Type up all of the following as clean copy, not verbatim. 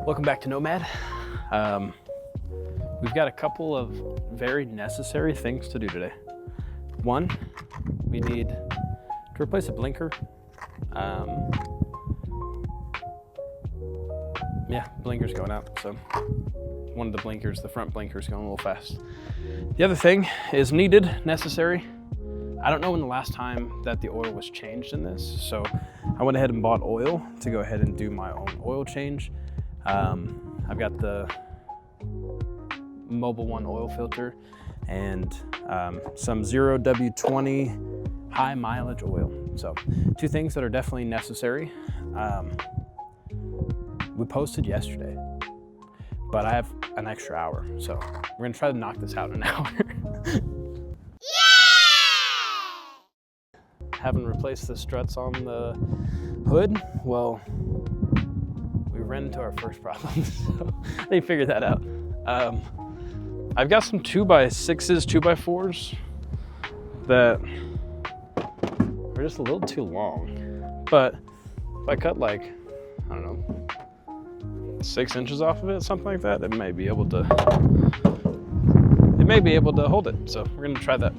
Welcome back to Nomad. We've got a couple of very necessary things to do today. One, we need to replace a blinker. Blinker's going out, so one of the blinkers, the front blinker's going a little fast. The other thing is necessary. I don't know when the last time that the oil was changed in this, so I went ahead and bought oil to go ahead and do my own oil change. I've got the Mobil 1 oil filter and some 0W20 high mileage oil. So two things that are definitely necessary. We posted yesterday, but I have an extra hour, so we're gonna try to knock this out in an hour. Having replaced the struts on the hood, well, we ran into our first problem, so I need to figure that out. I've got some 2x6s, 2x4s that are just a little too long, but if I cut like, I don't know, 6 inches off of it, something like that, it may be able to hold it. So we're gonna try that.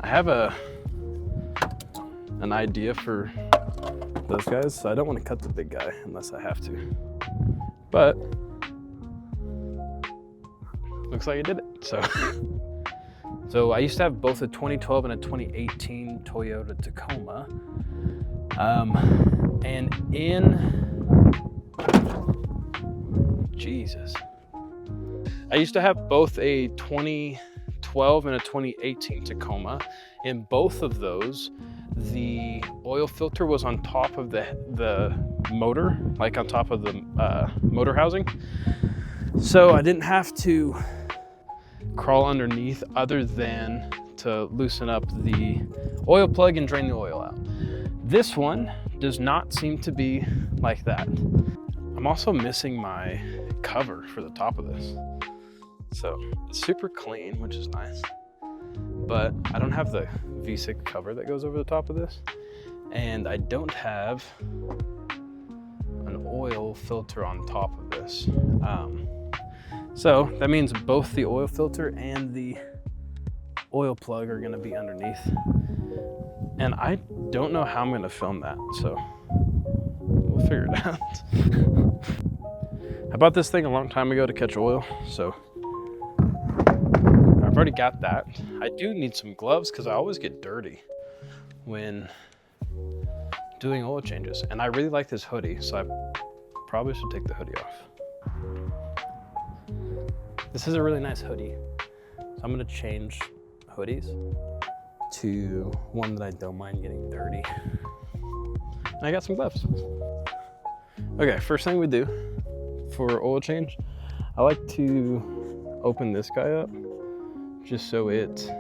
I have an idea for those guys. So I don't want to cut the big guy unless I have to, but looks like I did it. So I used to have both a 2012 and a 2018 Toyota Tacoma. I used to have both a 2012 and a 2018 Tacoma. In both of those, the oil filter was on top of the motor, like on top of the motor housing. So I didn't have to crawl underneath other than to loosen up the oil plug and drain the oil out. This one does not seem to be like that. I'm also missing my cover for the top of this. So it's super clean, which is nice, but I don't have the V6 cover that goes over the top of this, and I don't have an oil filter on top of this. So that means both the oil filter and the oil plug are gonna be underneath. And I don't know how I'm gonna film that, so we'll figure it out. I bought this thing a long time ago to catch oil, so I've already got that. I do need some gloves because I always get dirty when doing oil changes. And I really like this hoodie, so I probably should take the hoodie off. This is a really nice hoodie. So I'm gonna change hoodies to one that I don't mind getting dirty. And I got some gloves. Okay, first thing we do for oil change, I like to open this guy up just so it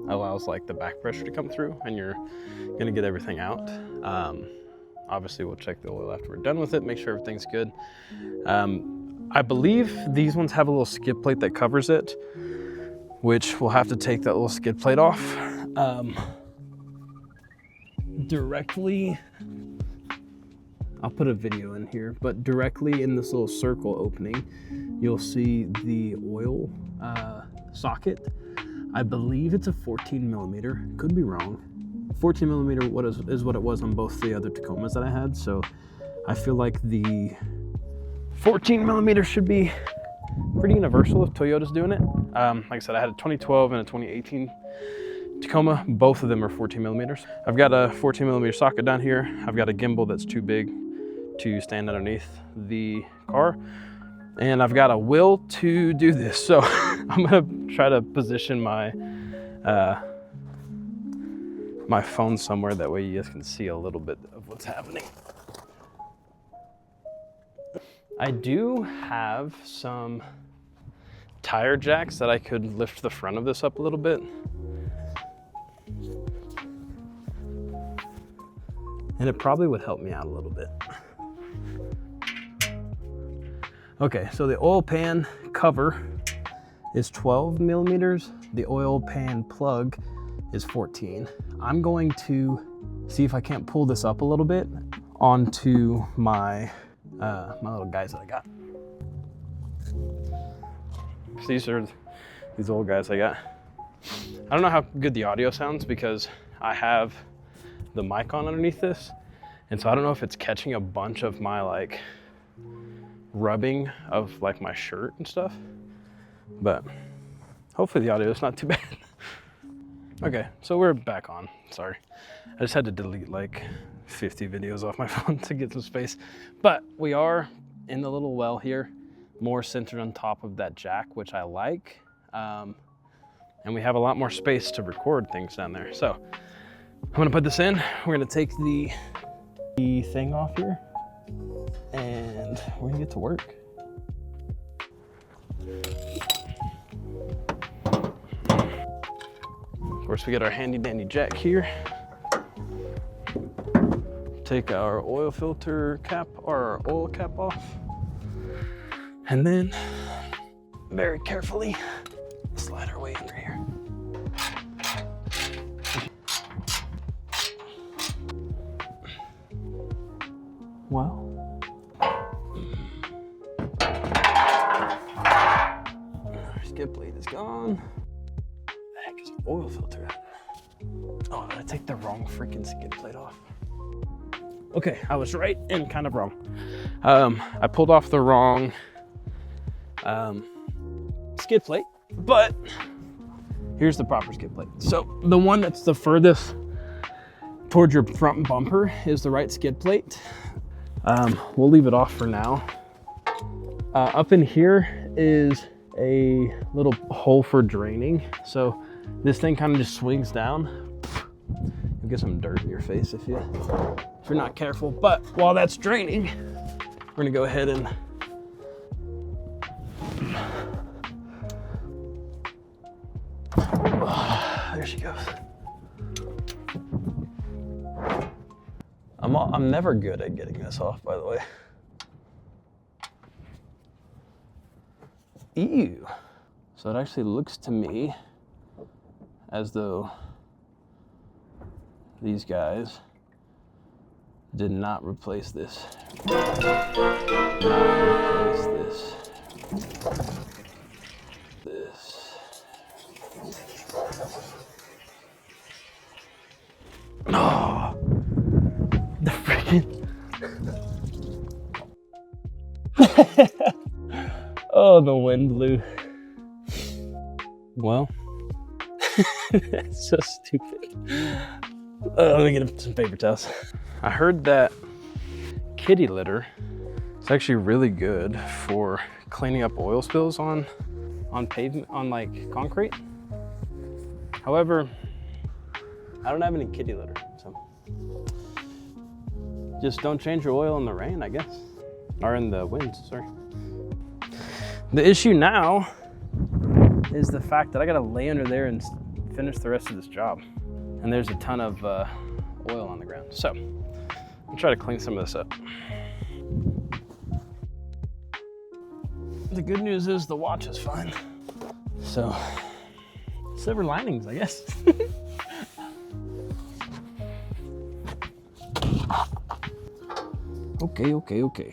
allows like the back pressure to come through and you're gonna get everything out. Obviously we'll check the oil after we're done with it, make sure everything's good. I believe these ones have a little skid plate that covers it, which we'll have to take that little skid plate off. Directly, I'll put a video in here, but directly in this little circle opening, you'll see the oil socket. I believe it's a 14 millimeter, could be wrong. 14 millimeter is what it was on both the other Tacomas that I had, so I feel like the 14 millimeter should be pretty universal if Toyota's doing it. Like I said, I had a 2012 and a 2018 Tacoma. Both of them are 14 millimeters. I've got a 14 millimeter socket down here. I've got a gimbal that's too big to stand underneath the car. And I've got a will to do this. So I'm gonna try to position my my phone somewhere, that way you guys can see a little bit of what's happening. I do have some tire jacks that I could lift the front of this up a little bit. And it probably would help me out a little bit. Okay, so the oil pan cover is 12 millimeters. The oil pan plug is 14. I'm going to see if I can't pull this up a little bit onto my my little guys that I got. So these are these old guys I got. I don't know how good the audio sounds because I have the mic on underneath this, and so I don't know if it's catching a bunch of my like rubbing of like my shirt and stuff, but hopefully the audio is not too bad. Okay, so we're back on. Sorry, I just had to delete like 50 videos off my phone to get some space, but we are in the little well here, more centered on top of that jack, which I like, and we have a lot more space to record things down there. So I'm gonna put this in. We're gonna take the thing off here, and we're gonna get to work. Of course, we get our handy dandy jack here. Take our oil filter cap or our oil cap off, and then very carefully slide our way under here. Well, our skid plate is gone. The heck is an oil filter at? Oh, did I take the wrong freaking skid plate off? Okay, I was right and kind of wrong. I pulled off the wrong skid plate, but here's the proper skid plate. So the one that's the furthest towards your front bumper is the right skid plate. We'll leave it off for now. Up in here is a little hole for draining. So this thing kind of just swings down. You'll get some dirt in your face if you're not careful. But while that's draining, we're gonna go ahead and there she goes. I'm never good at getting this off, by the way. Ew. So it actually looks to me as though these guys did not replace this. This. Oh, the freaking. Oh, the wind blew. Well, it's so stupid. Let me get some paper towels. I heard that kitty litter is actually really good for cleaning up oil spills on pavement, on like concrete. However, I don't have any kitty litter, so just don't change your oil in the rain, I guess, or in the winds, sorry. The issue now is the fact that I gotta lay under there and finish the rest of this job. And there's a ton of oil on the ground. So I'll try to clean some of this up. The good news is the watch is fine. So silver linings, I guess. Okay.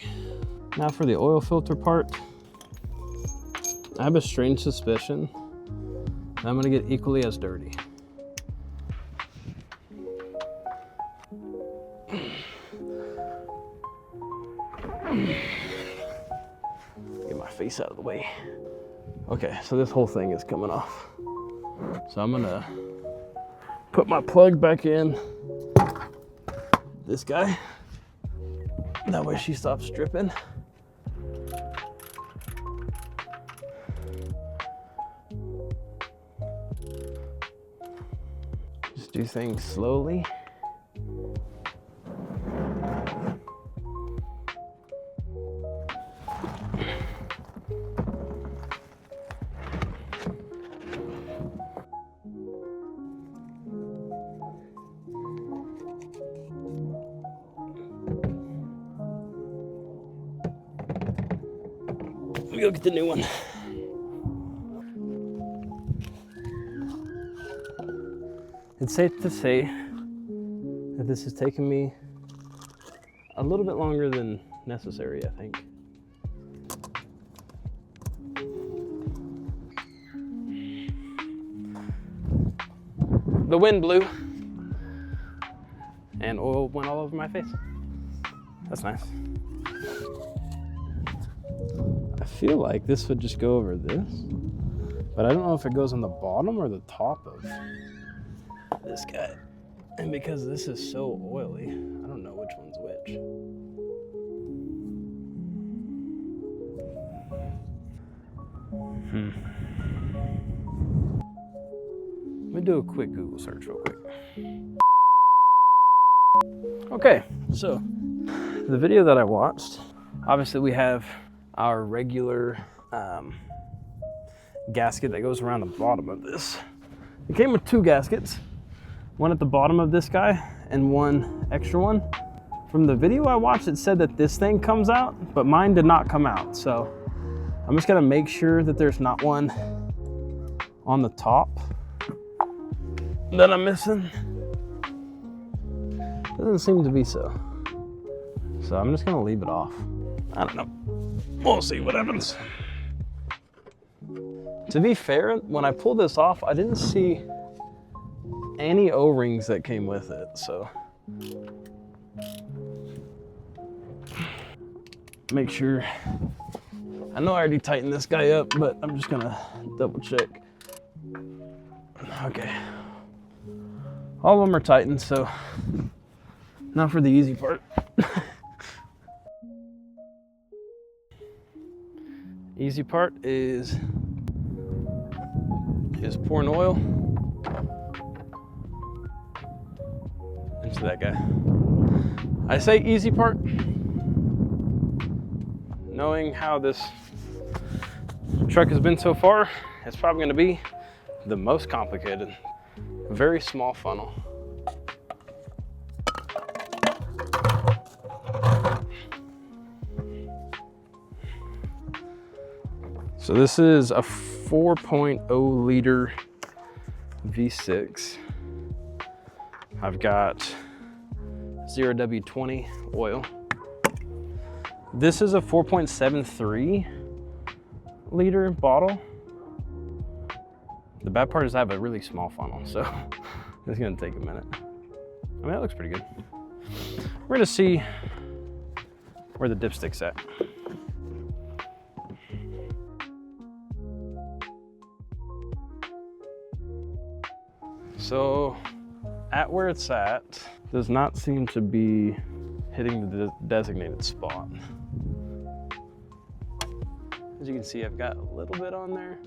Now for the oil filter part. I have a strange suspicion that I'm gonna get equally as dirty. Get my face out of the way. Okay, so this whole thing is coming off. So I'm gonna put my plug back in this guy. That way she stops dripping. Just do things slowly. Let me go get the new one. It's safe to say that this has taken me a little bit longer than necessary, I think. The wind blew and oil went all over my face. That's nice. I feel like this would just go over this, but I don't know if it goes on the bottom or the top of this guy. And because this is so oily, I don't know which one's which. Let me do a quick Google search real quick. Okay, so the video that I watched, obviously we have our regular gasket that goes around the bottom of this. It came with 2 gaskets, one at the bottom of this guy and one extra one. From the video I watched, it said that this thing comes out, but mine did not come out. So I'm just gonna make sure that there's not one on the top that I'm missing. Doesn't seem to be so. So I'm just gonna leave it off. I don't know. We'll see what happens. To be fair, when I pulled this off, I didn't see any O-rings that came with it, so. Make sure. I know I already tightened this guy up, but I'm just gonna double check. Okay. All of them are tightened, so now for the easy part. Easy part is pouring oil into that guy. I say easy part, knowing how this truck has been so far, it's probably going to be the most complicated. Very small funnel. So this is a 4.0 liter V6. I've got 0W20 oil. This is a 4.73 liter bottle. The bad part is I have a really small funnel, so it's gonna take a minute. I mean, that looks pretty good. We're gonna see where the dipstick's at. So at where it's at, does not seem to be hitting the designated spot. As you can see, I've got a little bit on there,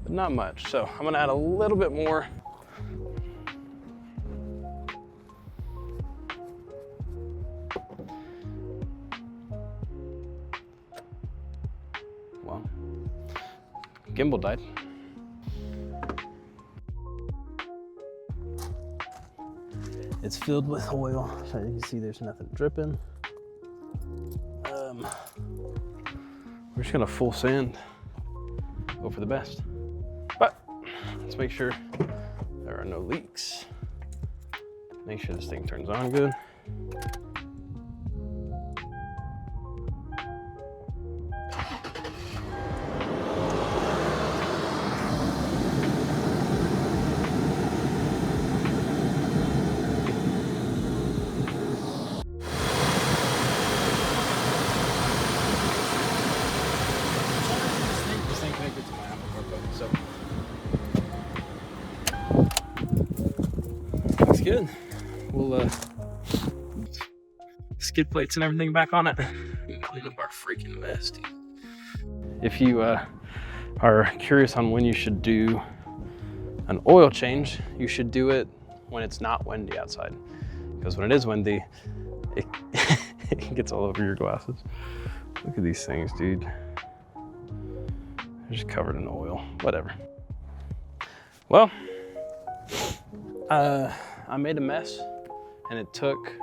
but not much. So I'm gonna add a little bit more. Well, gimbal died. It's filled with oil, so you can see there's nothing dripping. We're just gonna full sand, hope for the best. But let's make sure there are no leaks. Make sure this thing turns on good. Looks good. We'll skid plates and everything back on it. Clean up our freaking mess, dude. If you are curious on when you should do an oil change, you should do it when it's not windy outside. Because when it is windy, it gets all over your glasses. Look at these things, dude. They're just covered in oil. Whatever. Well, I made a mess, and it took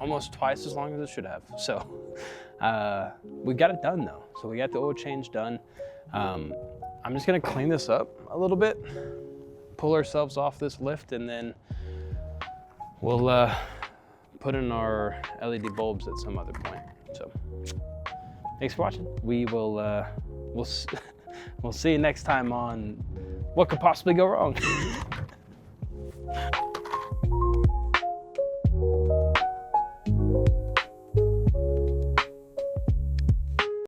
almost twice as long as it should have. So we got it done though. So we got the oil change done. I'm just gonna clean this up a little bit, pull ourselves off this lift, and then we'll put in our LED bulbs at some other point. So thanks for watching. We will we'll see you next time on What Could Possibly Go Wrong.